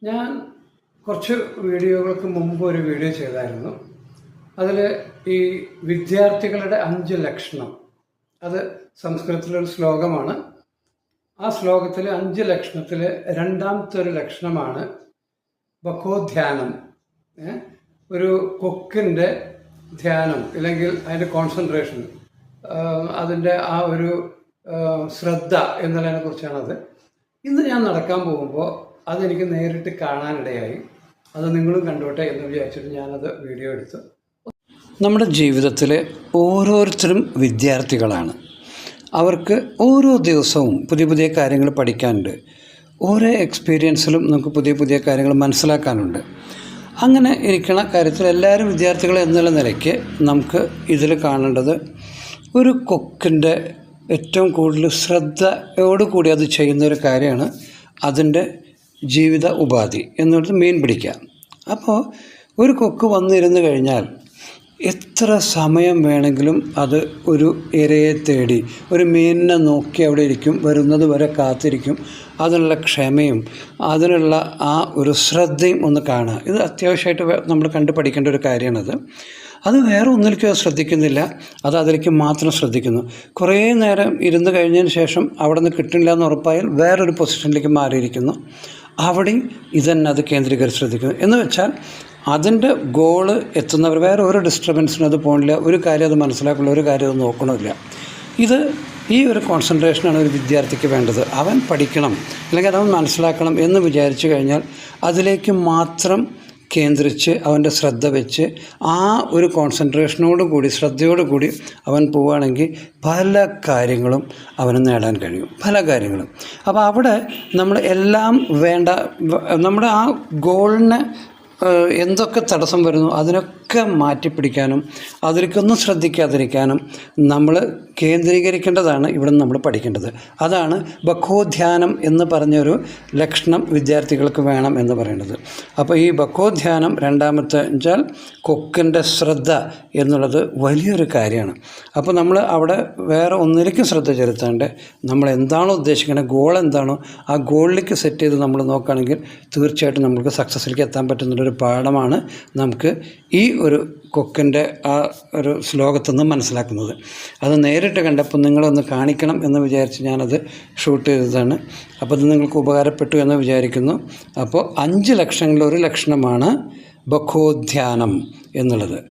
ഞാൻ കുറച്ച് വീഡിയോകൾക്ക് മുമ്പ് ഒരു വീഡിയോ ചെയ്തായിരുന്നു. അതിൽ ഈ വിദ്യാർത്ഥികളുടെ 5 ലക്ഷണം, അത് സംസ്കൃതത്തിലൊരു ശ്ലോകമാണ്. ആ ശ്ലോകത്തിൽ 5 ലക്ഷണത്തിൽ രണ്ടാമത്തെ ഒരു ലക്ഷണമാണ് ബക്കോധ്യാനം. ഒരു കൊക്കിൻ്റെ ധ്യാനം, അല്ലെങ്കിൽ അതിൻ്റെ കോൺസെൻട്രേഷൻ, അതിൻ്റെ ആ ഒരു ശ്രദ്ധ എന്നുള്ളതിനെ കുറിച്ചാണത്. ഇന്ന് ഞാൻ നടക്കാൻ പോകുമ്പോൾ അതെനിക്ക് നേരിട്ട് കാണാനിടയായി. അത് നിങ്ങളും കണ്ടോട്ടെ എന്ന് വിചാരിച്ചിട്ട് ഞാനത് വീഡിയോ എടുത്തു. നമ്മുടെ ജീവിതത്തിൽ ഓരോരുത്തരും വിദ്യാർത്ഥികളാണ്. അവർക്ക് ഓരോ ദിവസവും പുതിയ പുതിയ കാര്യങ്ങൾ പഠിക്കാനുണ്ട്. ഓരോ എക്സ്പീരിയൻസിലും നമുക്ക് പുതിയ പുതിയ കാര്യങ്ങൾ മനസ്സിലാക്കാനുണ്ട്. അങ്ങനെ ഇരിക്കുന്ന കാര്യത്തിൽ എല്ലാവരും വിദ്യാർത്ഥികൾ എന്നുള്ള നിലയ്ക്ക് നമുക്ക് ഇതിൽ കാണേണ്ടത് ഒരു കൊക്കിൻ്റെ ഏറ്റവും കൂടുതൽ ശ്രദ്ധയോടുകൂടി അത് ചെയ്യുന്നൊരു കാര്യമാണ് അതിൻ്റെ ജീവിത ഉപാധി എന്നുള്ളത് മീൻ പിടിക്കുക. അപ്പോൾ ഒരു കൊക്ക് വന്നിരുന്നു കഴിഞ്ഞാൽ എത്ര സമയം വേണമെങ്കിലും അത് ഒരു ഇരയെ തേടി ഒരു മീനിനെ നോക്കി അവിടെ ഇരിക്കും, വരുന്നത് വരെ കാത്തിരിക്കും. അതിനുള്ള ക്ഷമയും അതിനുള്ള ആ ഒരു ശ്രദ്ധയും ഒന്ന് കാണുക. ഇത് അത്യാവശ്യമായിട്ട് നമ്മൾ കണ്ടു പഠിക്കേണ്ട ഒരു കാര്യമാണത്. അത് വേറെ ഒന്നിലേക്കും ശ്രദ്ധിക്കുന്നില്ല, അത് അതിലേക്ക് മാത്രം ശ്രദ്ധിക്കുന്നു. കുറേ നേരം ഇരുന്ന് കഴിഞ്ഞതിന് ശേഷം അവിടെ നിന്ന് കിട്ടില്ല എന്ന് ഉറപ്പായാൽ വേറൊരു പൊസിഷനിലേക്ക് മാറിയിരിക്കുന്നു. അവിടെയും ഇതന്നെ അത് കേന്ദ്രീകരിച്ച് ശ്രദ്ധിക്കുന്നു. എന്ന് വെച്ചാൽ അതിൻ്റെ ഗോള് എത്തുന്നവർ വേറെ ഒരു ഡിസ്റ്റർബൻസിനും അത് പോകണില്ല, ഒരു കാര്യം അത് മനസ്സിലാക്കില്ല, ഒരു കാര്യം അത് നോക്കണമില്ല. ഈ ഒരു കോൺസെൻട്രേഷനാണ് ഒരു വിദ്യാർത്ഥിക്ക് വേണ്ടത്. അവൻ പഠിക്കണം അല്ലെങ്കിൽ അവൻ മനസ്സിലാക്കണം എന്ന് വിചാരിച്ചു കഴിഞ്ഞാൽ അതിലേക്ക് മാത്രം കേന്ദ്രിച്ച് അവൻ്റെ ശ്രദ്ധ വെച്ച് ആ ഒരു കോൺസെൻട്രേഷനോടുകൂടി ശ്രദ്ധയോടുകൂടി അവൻ പോവുകയാണെങ്കിൽ പല കാര്യങ്ങളും അവന് നേടാൻ കഴിയും, പല കാര്യങ്ങളും. അപ്പോൾ അവിടെ നമ്മൾ എല്ലാം വേണ്ട, നമ്മുടെ ആ ഗോളിനെ എന്തൊക്കെ തടസ്സം വരുന്നു അതിനൊക്കെ മാറ്റിപ്പിടിക്കാനും അതിലേക്കൊന്നും ശ്രദ്ധിക്കാതിരിക്കാനും നമ്മൾ കേന്ദ്രീകരിക്കേണ്ടതാണ് ഇവിടെ നമ്മൾ പഠിക്കേണ്ടത്. അതാണ് ബക്കോധ്യാനം എന്ന് പറഞ്ഞൊരു ലക്ഷണം വിദ്യാർത്ഥികൾക്ക് വേണം എന്ന് പറയുന്നത്. അപ്പോൾ ഈ ബക്കോധ്യാനം രണ്ടാമത്തെ വെച്ചാൽ കൊക്കിൻ്റെ ശ്രദ്ധ എന്നുള്ളത് വലിയൊരു കാര്യമാണ്. അപ്പോൾ നമ്മൾ അവിടെ വേറെ ഒന്നിലേക്കും ശ്രദ്ധ ചെലുത്താണ്ട് നമ്മൾ എന്താണോ ഉദ്ദേശിക്കുന്നത്, ഗോൾ എന്താണോ ആ ഗോളിലേക്ക് സെറ്റ് ചെയ്ത് നമ്മൾ നോക്കുകയാണെങ്കിൽ തീർച്ചയായിട്ടും നമുക്ക് സക്സസ്സിലേക്ക് എത്താൻ പറ്റുന്നൊരു പാഠമാണ് നമുക്ക് ഈ ഒരു കൊക്കിൻ്റെ ആ ഒരു ശ്ലോകത്തിൽ നിന്ന് മനസ്സിലാക്കുന്നത്. അത് നേരിട്ട് കണ്ടപ്പോൾ നിങ്ങളൊന്ന് കാണിക്കണം എന്ന് വിചാരിച്ച് ഞാനത് ഷൂട്ട് ചെയ്തതാണ്. അപ്പോൾ അത് നിങ്ങൾക്ക് ഉപകാരപ്പെട്ടു എന്ന് വിചാരിക്കുന്നു. അപ്പോൾ 5 ലക്ഷങ്ങളിൽ ഒരു ലക്ഷണമാണ് ബക്കോധ്യാനം എന്നുള്ളത്.